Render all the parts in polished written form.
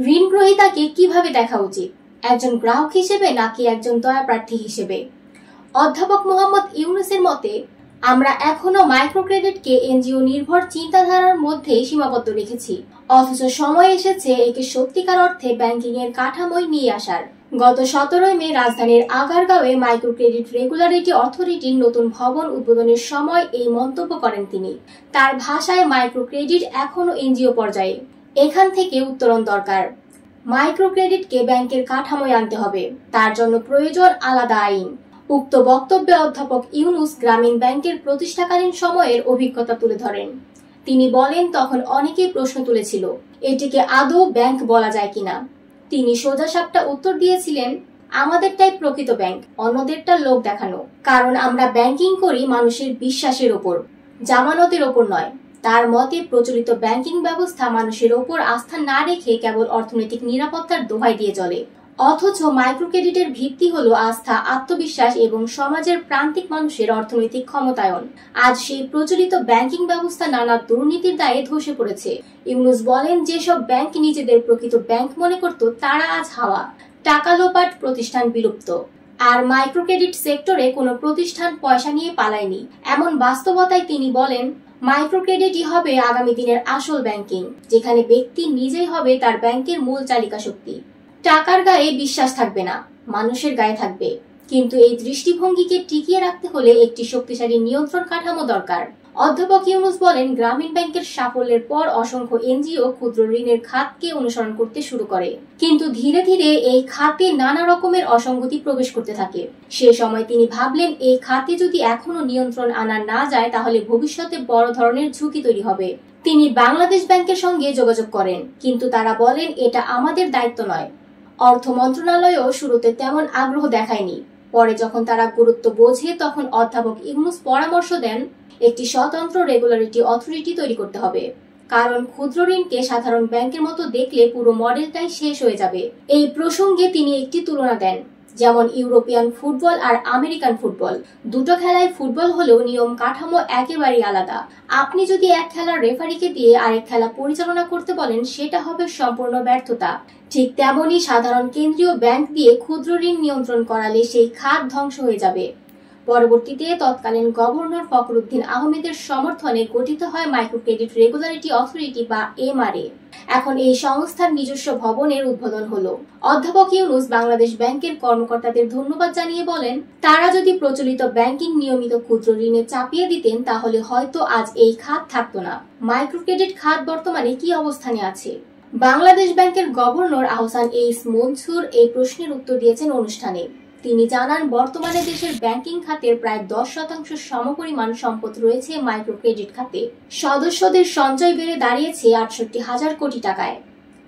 ঋণ গ্রহীতাকে কিভাবে দেখা উচিত, একজন গ্রাহক হিসেবে নাকি একজন দয়াপ্রার্থী হিসেবে? অধ্যাপক মোহাম্মদ ইউনূসের মতে, আমরা এখনো মাইক্রো ক্রেডিটকে এনজিও নির্ভর চিন্তাধারার মধ্যেই সীমাবদ্ধ রেখেছি, অথচ সময় এসেছে একে সত্যিকার অর্থে ব্যাংকিং এর কাঠামোয় নিয়ে আসার। গত 17 মে রাজধানীর আগারগাঁওয়ে মাইক্রো ক্রেডিট রেগুলেটরি অথরিটির নতুন ভবন উদ্বোধনের সময় এই মন্তব্য করেন তিনি। তার ভাষায়, মাইক্রো ক্রেডিট এখনো এনজিও পর্যায়ে, এখান থেকে উত্তরণ দরকার। মাইক্রো ক্রেডিটকে ব্যাংকের কাঠামোয় আনতে হবে, তার জন্য প্রয়োজন আলাদা আইন। উক্ত বক্তব্যে অধ্যাপক ইউনূস গ্রামীণ ব্যাংকের প্রতিষ্ঠাকালীন সময়ের অভিজ্ঞতা তুলে ধরেন। তিনি বলেন, তখন অনেকেই প্রশ্ন তুলেছিল এটিকে আদৌ ব্যাংক বলা যায় কিনা। তিনি সোজাসাপটা উত্তর দিয়েছিলেন, আমাদেরটাই প্রকৃত ব্যাংক, অন্যদেরটা লোক দেখানো। কারণ আমরা ব্যাংকিং করি মানুষের বিশ্বাসের ওপর, জামানতের ওপর নয়। তার মতে, প্রচলিত ব্যাংকিং ব্যবস্থা মানুষের ওপর আস্থা না রেখে কেবল অর্থনৈতিক নিরাপত্তার দোহাই দিয়ে চলে। অথচ মাইক্রো ক্রেডিটের ভিত্তি হলো আস্থা, আত্মবিশ্বাস এবং সমাজের প্রান্তিক মানুষের অর্থনৈতিক ক্ষমতায়ন। আজ সেই প্রচলিত ব্যাংকিং ব্যবস্থা নানা দুর্নীতির দায়ে ধসে পড়েছে। ইউনূস বলেন, যেসব ব্যাংক নিজেদের প্রকৃত ব্যাংক মনে করত, তারা আজ হাওয়া, টাকা লোপাট প্রতিষ্ঠান বিলুপ্ত। আর মাইক্রো ক্রেডিট সেক্টরে কোনো প্রতিষ্ঠান পয়সা নিয়ে পালায়নি, এমন বাস্তবতায় তিনি বলেন, মাইক্রো ক্রেডিটই হবে আগামী দিনের আসল ব্যাংকিং, যেখানে ব্যক্তি নিজেই হবে তার ব্যাংকের মূল চালিকা শক্তি। টাকার গায়ে বিশ্বাস থাকবে না, মানুষের গায়ে থাকবে। কিন্তু এই দৃষ্টিভঙ্গিকে টিকিয়ে রাখতে হলে একটি শক্তিশালী নিয়ন্ত্রণ কাঠামো দরকার। অধ্যাপক ইউনূস বলেন, গ্রামীণ ব্যাংকের সাফল্যের পর অসংখ্য এনজিও ক্ষুদ্র ঋণের খাতকে অনুসরণ করতে শুরু করে, কিন্তু ধীরে ধীরে এই খাতে নানা রকমের অসঙ্গতি প্রবেশ করতে থাকে। সে সময় তিনি ভাবলেন, এই খাতে যদি এখনো নিয়ন্ত্রণ আনা না যায়, তাহলে ভবিষ্যতে বড় ধরনের ঝুঁকি তৈরি হবে। তিনি বাংলাদেশ ব্যাংকের সঙ্গে যোগাযোগ করেন, কিন্তু তারা বলেন, এটা আমাদের দায়িত্ব নয়। অর্থ মন্ত্রণালয়ও শুরুতে তেমন আগ্রহ দেখায়নি। পরে যখন তারা গুরুত্ব বোঝে, তখন অধ্যাপক ইউনূস পরামর্শ দেন, একটি স্বতন্ত্র রেগুলেটরি অথরিটি তৈরি করতে হবে। কারণ ক্ষুদ্র ঋণকে সাধারণ ব্যাংকের মতো দেখলে পুরো মডেলটাই শেষ হয়ে যাবে। এই প্রসঙ্গে তিনি একটি তুলনা দেন, যেমন ইউরোপিয়ান ফুটবল আর আমেরিকান ফুটবল। দুটো খেলায় ফুটবল হলেও নিয়ম কাঠামো একেবারেই আলাদা। আপনি যদি এক খেলার রেফারিকে দিয়ে আরেক খেলা পরিচালনা করতে বলেন, সেটা হবে সম্পূর্ণ ব্যর্থতা। ঠিক তেমনই সাধারণ কেন্দ্রীয় ব্যাংক দিয়ে ক্ষুদ্র ঋণ নিয়ন্ত্রণ করালে সেই খাত ধ্বংস হয়ে যাবে। পরবর্তীতে তৎকালীন গভর্নর ফখরুদ্দিন আহমেদের সমর্থনে গঠিত হয় মাইক্রো ক্রেডিট রেগুলেটরি অথরিটি বা এমআরএ। এখন এই সংস্থার নিজস্ব ভবনের উদ্বোধন হলো। অধ্যাপক ইউনূস বাংলাদেশ ব্যাংকের কর্মকর্তাদের ধন্যবাদ জানিয়ে বলেন, তারা যদি প্রচলিত ব্যাংকিং নিয়মিত ক্ষুদ্র ঋণে চাপিয়ে দিতেন, তাহলে হয়তো আজ এই খাত থাকতো না। মাইক্রো ক্রেডিট খাত বর্তমানে কি অবস্থানে আছে? বাংলাদেশ ব্যাংকের গভর্নর আহসান এইচ মনসুর এই প্রশ্নের উত্তর দিয়েছেন অনুষ্ঠানে। তিনি জানান, বর্তমানে দেশের ব্যাংকিং খাতের প্রায় 10% সমপরিমাণ সম্পদ রয়েছে মাইক্রো ক্রেডিট খাতে। সদস্যদের সঞ্চয় বেড়ে দাঁড়িয়েছে 68,000 কোটি টাকায়।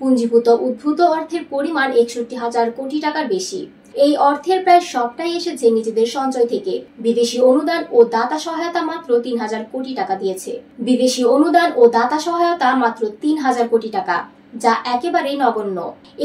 পুঞ্জীভূত উদ্ভূত অর্থের পরিমাণ 61,000 কোটি টাকার বেশি। এই অর্থের প্রায় সবটাই এসেছে নিজেদের সঞ্চয় থেকে। বিদেশি অনুদান ও দাতা সহায়তা মাত্র 3,000 কোটি টাকা দিয়েছে। বিদেশি অনুদান ও দাতা সহায়তা মাত্র 3,000 কোটি টাকা, যা একেবারেই নগণ্য।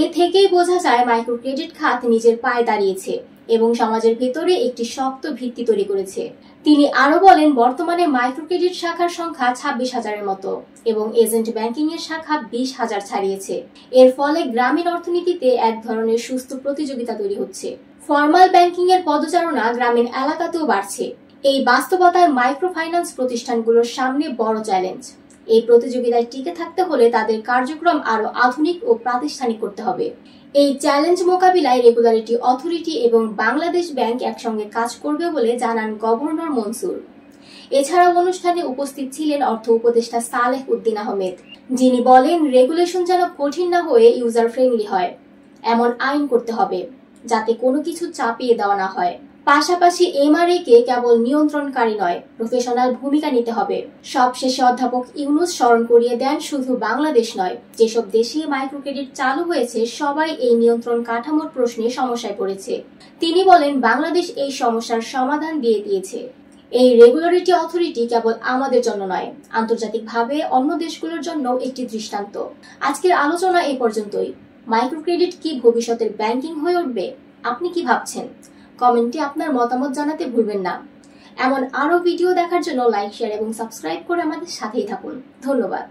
এ থেকেই বোঝা যায় মাইক্রো ক্রেডিট খাত নিজের পায়ে দাঁড়িয়েছে এবং সমাজের ভেতরে একটি শক্ত ভিত্তি তৈরি করেছে। তিনি আরো বলেন, বর্তমানে মাইক্রো ক্রেডিট শাখার সংখ্যা 26,000-এর মতো এবং এজেন্ট ব্যাংকিং এর শাখা 20,000 ছাড়িয়েছে। এর ফলে গ্রামীণ অর্থনীতিতে এক ধরনের সুস্থ প্রতিযোগিতা তৈরি হচ্ছে। ফর্মাল ব্যাংকিং এর পদচারণা গ্রামীণ এলাকাতেও বাড়ছে। এই বাস্তবতায় মাইক্রো ফাইন্যান্স প্রতিষ্ঠানগুলোর সামনে বড় চ্যালেঞ্জ। এই প্রতিযোগিতায় টিকে থাকতে হলে তাদের কার্যক্রম আরো আধুনিক ও প্রাতিষ্ঠানিক করতে হবে। এই চ্যালেঞ্জ মোকাবিলায় রেগুলেটরি অথরিটি এবং বাংলাদেশ ব্যাংক একসঙ্গে কাজ করবে বলে জানান গভর্নর মনসুর। এছাড়াও অনুষ্ঠানে উপস্থিত ছিলেন অর্থ উপদেষ্টা সালেহ উদ্দিন আহমেদ, যিনি বলেন, রেগুলেশন যেন কঠিন না হয়ে ইউজার ফ্রেন্ডলি হয়, এমন আইন করতে হবে যাতে কোনো কিছু চাপিয়ে দেওয়া না হয়। পাশাপাশি এমআরএ কে কেবল নিয়ন্ত্রণকারী নয়, প্রফেশনাল ভূমিকা নিতে হবে। সবশেষে অধ্যাপক ইউনূস স্মরণ করিয়ে দেন, শুধু বাংলাদেশ নয়, যেসব দেশে মাইক্রো ক্রেডিট চালু হয়েছে সবাই এই নিয়ন্ত্রণ কাঠামোর প্রশ্নে সমস্যায় পড়েছে। তিনি বলেন, বাংলাদেশ এই সমস্যার সমাধান দিয়ে দিয়েছে। এই রেগুলেটরি অথরিটি কেবল আমাদের জন্য নয়, আন্তর্জাতিকভাবে অন্য দেশগুলোর জন্য একটি দৃষ্টান্ত। আজকের আলোচনা এই পর্যন্তই। মাইক্রো ক্রেডিট কি ভবিষ্যতের ব্যাংকিং হয়ে উঠবে? আপনি কি ভাবছেন? কমেন্টে আপনার মতামত জানাতে ভুলবেন না। এমন আরো ভিডিও দেখার জন্য লাইক, শেয়ার এবং সাবস্ক্রাইব করে আমাদের সাথেই থাকুন। ধন্যবাদ।